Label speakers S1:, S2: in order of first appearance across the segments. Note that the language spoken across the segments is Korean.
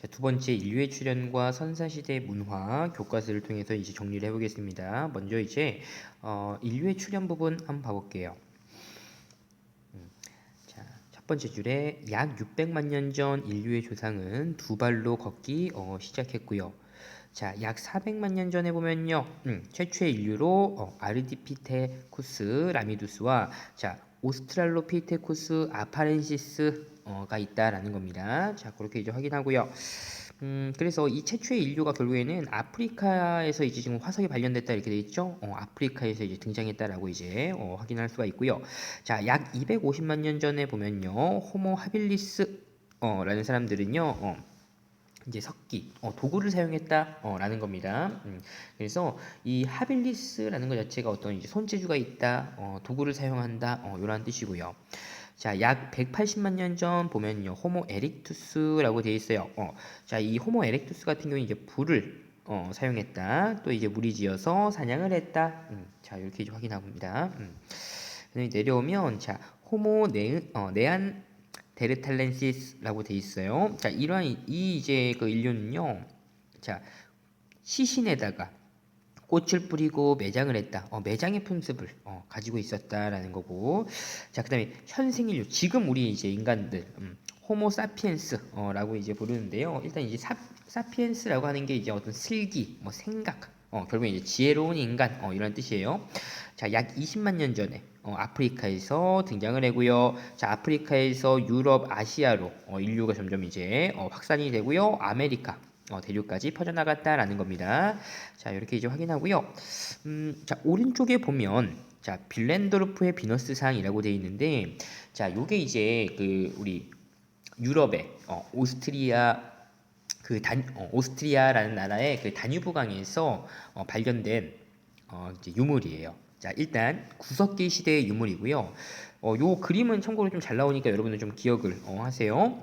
S1: 자, 두 번째 인류의 출현과 선사시대 문화 교과서를 통해서 이제 정리를 해보겠습니다. 먼저 이제 인류의 출현 부분 한번 봐볼게요. 자, 첫 번째 줄에 약 600만 년 전 인류의 조상은 두 발로 걷기 시작했고요. 자, 약 400만 년 전에 보면요, 최초의 인류로 아르디피테쿠스 라미두스와 자, 오스트랄로피테쿠스 아파렌시스가 있다라는 겁니다. 자, 그렇게 이제 확인하고요. 그래서 이 최초의 인류가 결국에는 아프리카에서 이제 지금 화석이 발견됐다 이렇게 돼 있죠. 아프리카에서 이제 등장했다라고 이제 확인할 수가 있고요. 자, 약 250만 년 전에 보면요, 호모 하빌리스 라는 사람들은요, 이제 석기, 도구를 사용했다라는 겁니다. 그래서 이 하빌리스라는 것 자체가 어떤 이제 손재주가 있다, 도구를 사용한다, 이런 뜻이고요. 자, 약 180만 년 전 보면요, 호모 에릭투스라고 되어 있어요. 자, 이 호모 에릭투스 같은 경우는 이제 불을 사용했다. 또 이제 무리지어서 사냥을 했다. 자, 이렇게 이제 확인합니다. 내려오면 자, 호모 네안 데르탈렌시스라고 돼 있어요. 자, 이러한 이 이제 그 인류는요. 자, 시신에다가 꽃을 뿌리고 매장을 했다. 매장의 풍습을 가지고 있었다라는 거고. 자, 그다음에 현생 인류, 지금 우리 이제 인간들, 호모 사피엔스라고 이제 부르는데요. 일단 이제 사피엔스라고 하는 게 이제 어떤 슬기, 뭐 생각, 결국에 이제 지혜로운 인간, 이런 뜻이에요. 자, 약 20만 년 전에 아프리카에서 등장을 하고요. 자, 아프리카에서 유럽, 아시아로 인류가 점점 이제 확산이 되고요. 아메리카 대륙까지 퍼져나갔다라는 겁니다. 자, 이렇게 이제 확인하고요. 자, 오른쪽에 보면 자, 빌렌도르프의 비너스상이라고 되어 있는데, 자, 요게 이제 그 우리 유럽의 오스트리아라는 나라의 그 다뉴브 강에서 발견된 이제 유물이에요. 자, 일단 구석기 시대의 유물이고요. 요 그림은 참고로 좀 잘 나오니까 여러분들 좀 기억을 하세요.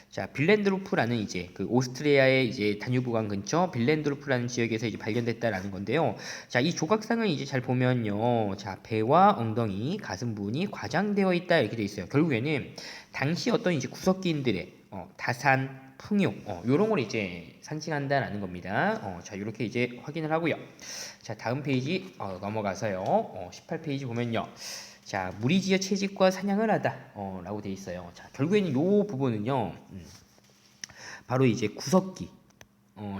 S1: 자, 빌렌드로프라는 이제 그 오스트리아의 이제 다뉴브강 근처 빌렌드로프라는 지역에서 이제 발견됐다라는 건데요. 자, 이 조각상을 이제 잘 보면요. 자, 배와 엉덩이, 가슴 부분이 과장되어 있다 이렇게 돼 있어요. 결국에는 당시 어떤 이제 구석기인들의 다산, 풍요, 요런 걸 이제 상징한다라는 겁니다. 자, 이렇게 이제 확인을 하고요. 자, 다음 페이지 넘어가서요. 18페이지 보면요. 자, 무리지어 채집과 사냥을 하다 라고 돼 있어요. 자, 결국에는 요 부분은요. 바로 이제 구석기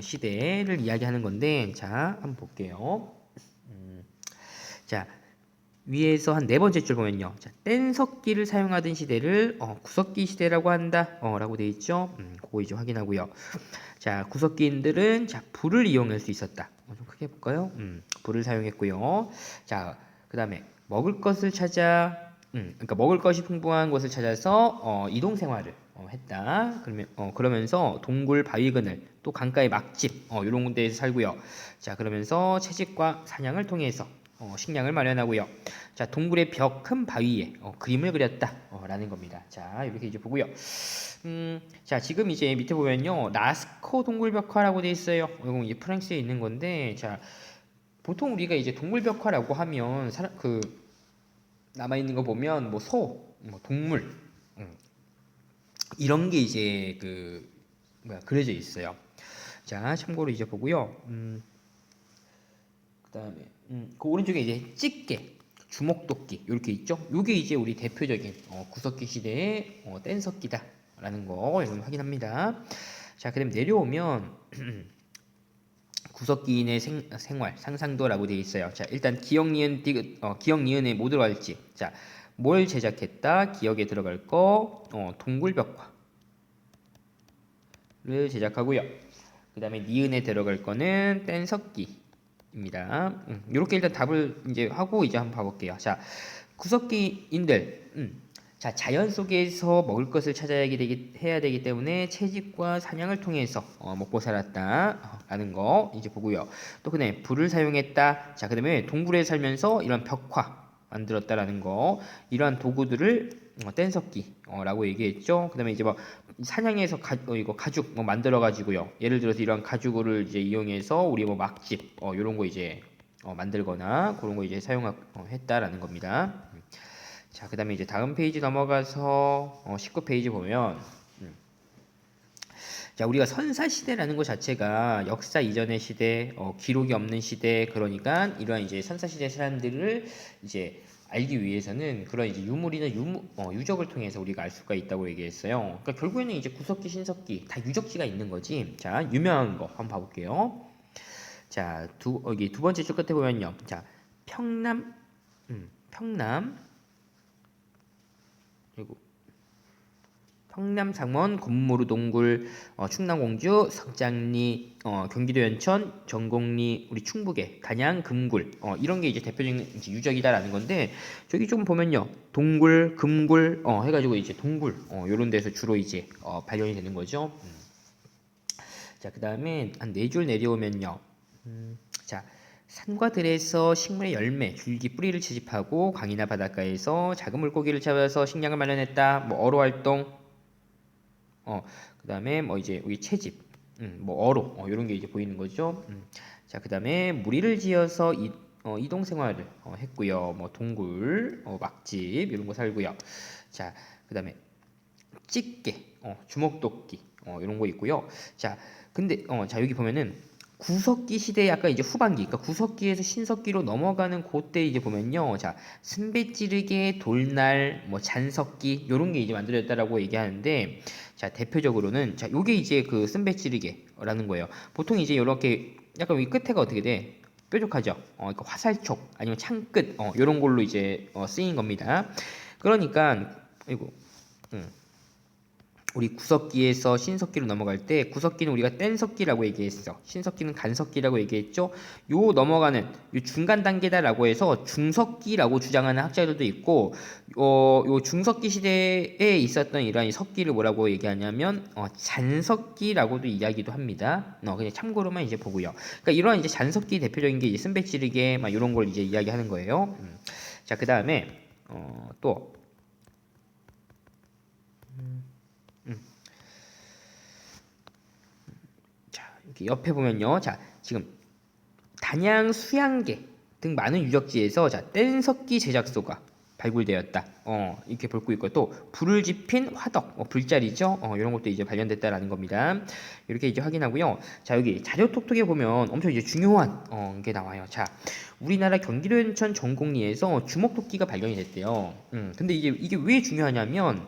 S1: 시대를 이야기하는 건데, 자, 한번 볼게요. 자, 위에서 한 네 번째 줄 보면요. 자, 뗀석기를 사용하던 시대를 구석기 시대라고 한다. 라고 돼 있죠. 그거 이제 확인하고요. 자, 구석기인들은 자, 불을 이용할 수 있었다. 좀 크게 볼까요? 불을 사용했고요. 자, 그다음에 먹을 것을 찾아 그러니까 먹을 것이 풍부한 곳을 찾아서 이동 생활을 했다. 그러면서 동굴, 바위 그늘, 또 강가의 막집 이런 데에서 살고요. 자, 그러면서 채집과 사냥을 통해서 식량을 마련하고요. 자, 동굴의 벽, 큰 바위에 그림을 그렸다. 라는 겁니다. 자, 이렇게 이제 보고요. 자, 지금 이제 밑에 보면요. 라스코 동굴벽화라고 되어 있어요. 이건 이제 프랑스에 있는 건데, 자, 보통 우리가 이제 동굴벽화라고 하면 남아있는 거 보면 뭐 소, 뭐 동물, 이런 게 이제 그려져 있어요. 자, 참고로 이제 보고요. 그다음에 그 오른쪽에 이제 집게, 주먹도끼 이렇게 있죠. 요게 이제 우리 대표적인 구석기 시대의 뗀석기다라는 거 여러분 확인합니다. 자, 그다음 내려오면 구석기인의 생활 상상도라고 되어 있어요. 자, 일단 기억 니은 기억 니은에 뭐 들어갈지. 자, 뭘 제작했다? 기억에 들어갈 거 동굴벽화를 제작하고요. 그다음에 니은에 들어갈 거는 뗀석기입니다. 이렇게 일단 답을 이제 하고 이제 한번 봐볼게요. 자, 구석기인들, 자, 자연 속에서 먹을 것을 해야 되기 때문에 채집과 사냥을 통해서 먹고 살았다라는 거 이제 보고요. 또 그다음에 불을 사용했다. 자, 그다음에 동굴에 살면서 이런 벽화 만들었다라는 거, 이러한 도구들을 뗀석기라고 얘기했죠. 그다음에 이제 뭐 사냥해서 이거 가죽 뭐 만들어 가지고요. 예를 들어서 이런 가죽을 이제 이용해서 우리 뭐 막집 이런 거 이제 만들거나 그런 거 이제 사용했다라는 겁니다. 자, 그다음에 이제 다음 페이지 넘어가서 19페이지 보면 자, 우리가 선사시대라는 것 자체가 역사 이전의 시대, 기록이 없는 시대, 그러니까 이러한 이제 선사시대 사람들을 이제 알기 위해서는 그런 이제 유물이나 유적을 통해서 우리가 알 수가 있다고 얘기했어요. 그러니까 결국에는 이제 구석기, 신석기 다 유적지가 있는 거지. 자, 유명한 거 한번 봐볼게요. 자, 여기 두 번째 줄 끝에 보면요. 자, 평남, 그리고 평남상원, 건무루 동굴, 충남공주, 석장리, 경기도 연천, 전곡리, 우리 충북의 단양, 금굴, 이런 게 이제 대표적인 이제 유적이다라는 건데, 저기 좀 보면요, 동굴, 금굴, 해가지고 이제 동굴, 요런 데서 주로 이제 발견이 되는 거죠. 자, 그 다음에 한 네 줄 내려오면요, 자. 산과 들에서 식물의 열매, 줄기, 뿌리를 채집하고 강이나 바닷가에서 작은 물고기를 잡아서 식량을 마련했다. 뭐 어로 활동, 그다음에 뭐 이제 우리 채집, 뭐 어로, 이런 게 이제 보이는 거죠. 자, 그다음에 무리를 지어서 이동 생활을 했고요. 뭐 동굴, 막집 이런 거 살고요. 자, 그다음에 집게, 주먹도끼, 이런 거 있고요. 자, 근데 자 여기 보면은 구석기 시대 약간 이제 후반기, 그러니까 구석기에서 신석기로 넘어가는 그때 이제 보면요, 자 순배찌르개, 돌날, 뭐 잔석기 요런 게 이제 만들어졌다라고 얘기하는데, 자 대표적으로는 자 요게 이제 그 순배찌르개라는 거예요. 보통 이제 이렇게 약간 여기 끝에가 어떻게 돼? 뾰족하죠. 그러니까 화살촉 아니면 창끝, 요런 걸로 이제 쓰인 겁니다. 그러니까 이거. 우리 구석기에서 신석기로 넘어갈 때 구석기는 우리가 뗀석기라고 얘기했어. 신석기는 간석기라고 얘기했죠. 요 넘어가는 요 중간 단계다라고 해서 중석기라고 주장하는 학자들도 있고, 요 중석기 시대에 있었던 이러한 이 석기를 뭐라고 얘기하냐면 잔석기라고도 이야기도 합니다. 그냥 참고로만 이제 보고요. 그러니까 이러한 이제 잔석기 대표적인 게 이제 쓴배찌르개 막 이런 걸 이제 이야기하는 거예요. 자, 그 다음에 또 이렇게 옆에 보면요. 자, 지금 단양, 수양계 등 많은 유적지에서 자, 뗀석기 제작소가 발굴되었다. 이렇게 볼 거 있고, 또 불을 지핀 화덕, 불자리죠. 이런 것도 이제 발견됐다라는 겁니다. 이렇게 이제 확인하고요. 자, 여기 자료톡톡에 보면 엄청 이제 중요한 게 나와요. 자, 우리나라 경기도 연천 전곡리에서 주먹토끼가 발견이 됐대요. 근데 이게 왜 중요하냐면,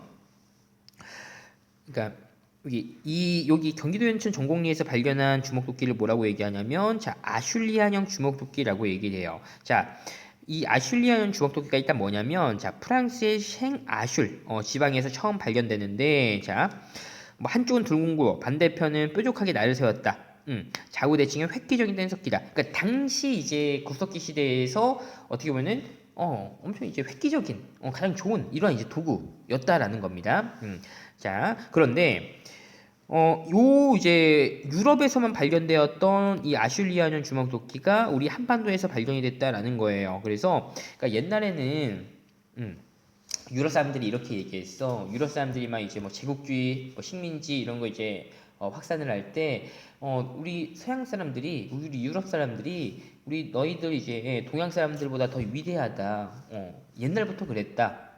S1: 그러니까 여기 경기도 연천 전곡리에서 발견한 주먹도끼를 뭐라고 얘기하냐면, 자, 아슐리안형 주먹도끼라고 얘기해요. 자, 이 아슐리안형 주먹도끼가 일단 뭐냐면, 자, 프랑스의 생 아슐 지방에서 처음 발견되는데, 자, 뭐 한쪽은 둥글고 반대편은 뾰족하게 날을 세웠다. 좌우 대칭의 획기적인 뗀석기다. 그러니까 당시 이제 구석기 시대에서 어떻게 보면은 엄청 이제 획기적인 가장 좋은 이러한 이제 도구였다라는 겁니다. 자, 그런데 요 이제 유럽에서만 발견되었던 이 아슐리아년 주먹도끼가 우리 한반도에서 발견이 됐다라는 거예요. 그래서 그러니까 옛날에는 유럽 사람들이 이렇게 얘기했어. 유럽 사람들이 막 이제 뭐 제국주의, 뭐 식민지 이런 거 이제 확산을 할 때 우리 서양 사람들이, 우리 유럽 사람들이 우리 너희들 이제 동양 사람들보다 더 위대하다. 옛날부터 그랬다.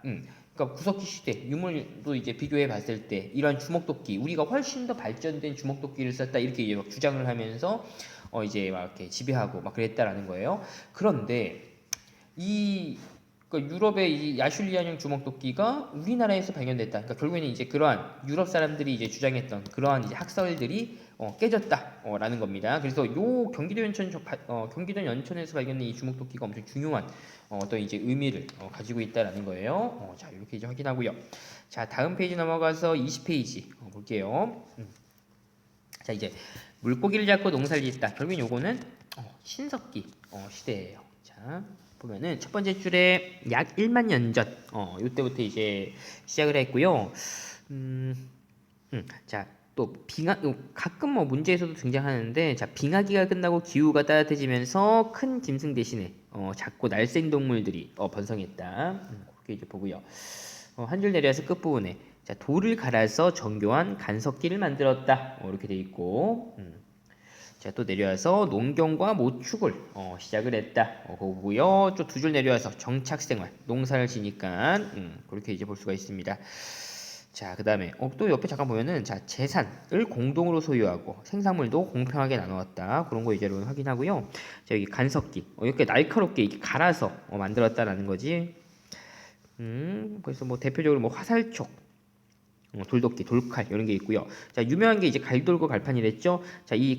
S1: 그러니까 구석기 시대 유물도 이제 비교해 봤을 때 이런 주먹도끼 우리가 훨씬 더 발전된 주먹도끼를 썼다 이렇게 이제 막 주장을 하면서 이제 막 이렇게 지배하고 막 그랬다라는 거예요. 그런데 그러니까 유럽의 이 야슐리안형 주먹도끼가 우리나라에서 발견됐다. 그러니까 결국에는 이제 그러한 유럽 사람들이 이제 주장했던 그러한 이제 학설들이 깨졌다라는 겁니다. 그래서 요 경기도 연천에서 발견된 이 주먹도끼가 엄청 중요한 어떤 이제 의미를 가지고 있다라는 거예요. 자, 이렇게 이제 확인하고요. 자, 다음 페이지 넘어가서 20페이지 볼게요. 자, 이제 물고기를 잡고 농사를 짓다. 결국엔 요거는 신석기 시대예요. 자, 보면은 첫 번째 줄에 약 1만 년 전, 요때부터 이제 시작을 했고요. 자, 또 가끔 뭐 문제에서도 등장하는데, 자, 빙하기가 끝나고 기후가 따뜻해지면서 큰 짐승 대신에 작고 날쌘 동물들이 번성했다. 그렇게 이제 보고요. 한 줄 내려서 끝 부분에 자, 돌을 갈아서 정교한 간석기를 만들었다. 이렇게 돼 있고. 자, 또 내려와서 농경과 모축을 시작을 했다. 그거고요. 또 두 줄 내려와서 정착생활, 농사를 지니까 그렇게 이제 볼 수가 있습니다. 자, 그다음에 또 옆에 잠깐 보면은 자, 재산을 공동으로 소유하고 생산물도 공평하게 나누었다. 그런 거 이제 확인하고요. 자, 여기 간섭기. 이렇게 날카롭게 이렇게 갈아서 만들었다라는 거지. 그래서 뭐 대표적으로 뭐 화살촉, 돌도끼, 돌칼 이런 게 있고요. 자, 유명한 게 이제 갈돌고 갈판이랬죠. 자, 이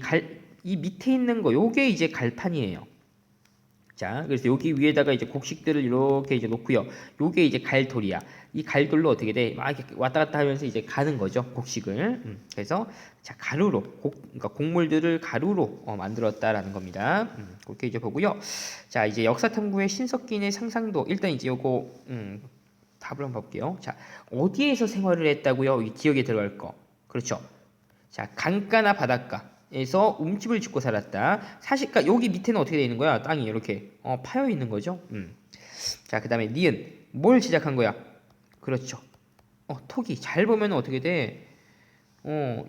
S1: 밑에 있는 거 요게 이제 갈판이에요. 자, 그래서 여기 위에다가 이제 곡식들을 이렇게 이제 놓고요. 요게 이제 갈돌이야. 이 갈돌로 어떻게 돼? 막 이렇게 왔다 갔다 하면서 이제 가는 거죠. 곡식을. 그래서 자, 가루로 그러니까 곡물들을 가루로 만들었다라는 겁니다. 그렇게 이제 보고요. 자, 이제 역사 탐구의 신석기인의 상상도 일단 이제 요거 답을 한번 볼게요. 자, 어디에서 생활을 했다고요? 이 지역에 들어갈 거. 그렇죠. 자, 강가나 바닷가에서 움집을 짓고 살았다. 사실, 그러니까 여기 밑에는 어떻게 되어 있는 거야? 땅이 이렇게 파여 있는 거죠. 자, 그 다음에 니은 뭘 시작한 거야? 그렇죠. 토기 잘 보면 어떻게 돼?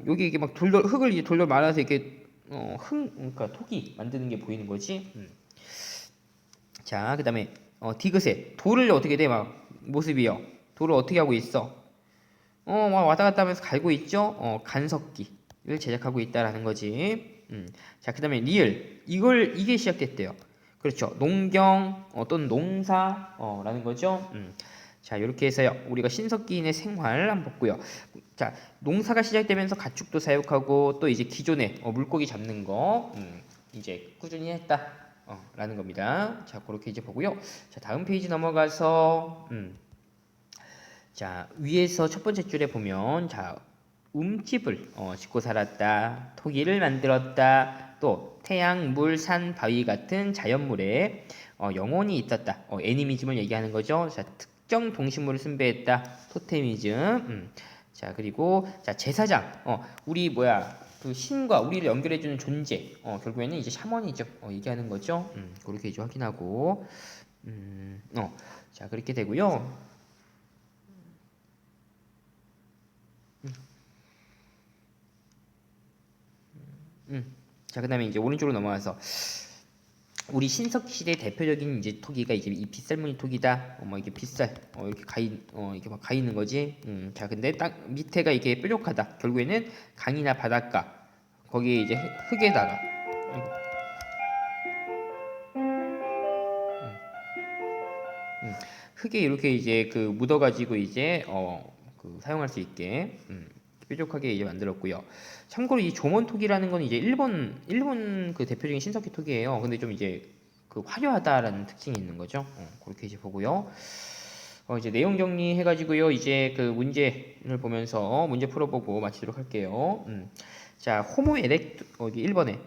S1: 여기 이게 막 돌돌 흙을 이제 돌돌 말아서 이렇게 그러니까 토기 만드는 게 보이는 거지. 자, 그 다음에 디귿에 돌을 어떻게 돼? 막 모습이요. 돌을 어떻게 하고 있어? 막 왔다 갔다 하면서 갈고 있죠. 간석기를 제작하고 있다라는 거지. 자, 그 다음에 리을 이게 시작됐대요. 그렇죠. 농경 또는 농사라는 거죠. 자, 이렇게 해서요. 우리가 신석기인의 생활 한번 봤고요. 자, 농사가 시작되면서 가축도 사육하고 또 이제 기존에 물고기 잡는 거 이제 꾸준히 했다. 라는 겁니다. 자, 그렇게 이제 보고요. 자, 다음 페이지 넘어가서 자, 위에서 첫 번째 줄에 보면 자, 움집을 짓고 살았다. 토기를 만들었다. 또 태양, 물, 산, 바위 같은 자연물에 영혼이 있었다. 애니미즘을 얘기하는 거죠. 자, 특정 동식물을 숭배했다. 토테미즘. 자, 그리고 자, 제사장. 우리 그 신과 우리를 연결해주는 존재. 결국에는 이제 샤머니즘 얘기하는 거죠. 그렇게 이제 확인하고. 자, 그렇게 되고요. 자, 그다음에 이제 오른쪽으로 넘어가서 우리 신석 시대 대표적인 이제 토기가 이제 이 빗살무늬 토기다. 뭐 이게 빗살 이렇게 이렇게 막 가 있는 거지. 자, 근데 딱 밑에가 이게 뾰족하다. 결국에는 강이나 바닷가 거기에 이제 흙에다가 흙에 이렇게 이제 그 묻어가지고 이제 그 사용할 수 있게 뾰족하게 이제 만들었고요. 참고로 이 조몬톡이라는 건 이제 일본 그 대표적인 신석기 톡이에요. 근데 좀 이제 그 화려하다라는 특징이 있는 거죠. 그렇게 이제 보고요. 이제 내용 정리해가지고요. 이제 그 문제를 보면서 문제 풀어보고 마치도록 할게요. 자, 호모 에렉투 여기 1번에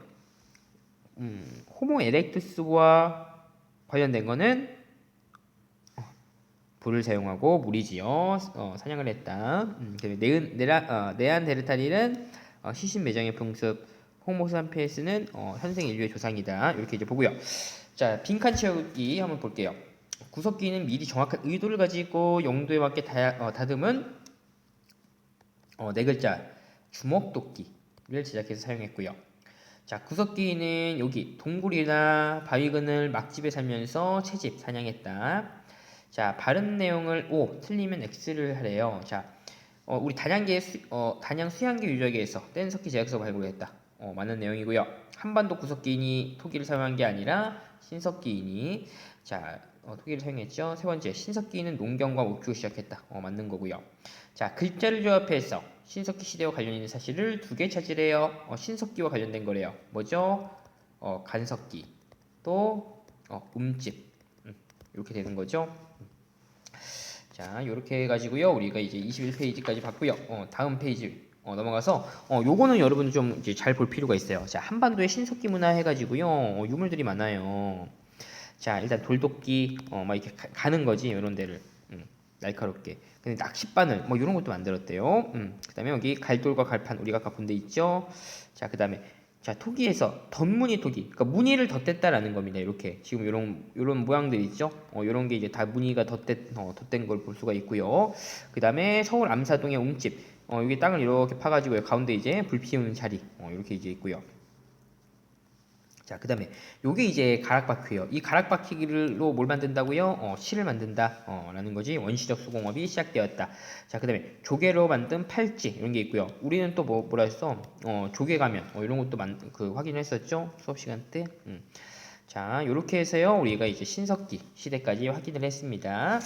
S1: 호모 에렉투스와 관련된 거는 불을 사용하고 무리지어 사냥을 했다. 네안데르탈인은 시신 매장의 풍습, 호모산피에스는 현생 인류의 조상이다. 이렇게 이제 보고요. 자, 빈칸 채우기 한번 볼게요. 구석기는 미리 정확한 의도를 가지고 용도에 맞게 다듬은 네 글자 주먹도끼를 제작해서 사용했고요. 자, 구석기는 여기 동굴이나 바위근을 막집에 살면서 채집, 사냥했다. 자, 바른 내용을 O, 틀리면 X를 하래요. 자, 우리 단양 수양계 유적에서 뗀석기 제약서 발굴했다. 맞는 내용이고요. 한반도 구석기인이 토기를 사용한 게 아니라 신석기인이 자, 토기를 사용했죠. 세 번째, 신석기인은 농경과 목축을 시작했다. 맞는 거고요. 자, 글자를 조합해서 신석기 시대와 관련 있는 사실을 두 개 찾으래요. 신석기와 관련된 거래요. 뭐죠? 간석기, 또 움집. 이렇게 되는 거죠. 자, 이렇게 해가지고요. 우리가 이제 21페이지까지 봤고요. 다음 페이지 넘어가서 요거는 여러분 좀 이제 잘 볼 필요가 있어요. 자, 한반도의 신석기 문화 해가지고요. 유물들이 많아요. 자, 일단 돌도끼 막 이렇게 가는 거지 이런 데를 날카롭게. 근데 낚싯바늘 뭐 이런 것도 만들었대요. 그다음에 여기 갈돌과 갈판 우리가 아까 본 데 있죠. 자, 그다음에 자, 토기에서 덧무늬 토기, 그러니까 무늬를 덧댔다라는 겁니다. 이렇게 지금 이런 모양들 있죠. 이런 게 이제 다 무늬가 덧댄 걸 볼 수가 있고요. 그 다음에 서울 암사동의 웅집, 여기 땅을 이렇게 파가지고 가운데 이제 불 피우는 자리, 이렇게 이제 있고요. 자, 그 다음에 요게 이제 가락바퀴예요. 이 가락바퀴로 뭘 만든다고요? 실을 만든다. 라는 거지. 원시적 수공업이 시작되었다. 자, 그 다음에 조개로 만든 팔찌 이런 게 있고요. 우리는 또 뭐라 했어? 조개 가면 이런 것도 확인했었죠? 수업 시간 때. 자, 요렇게 해서요. 우리가 이제 신석기 시대까지 확인을 했습니다.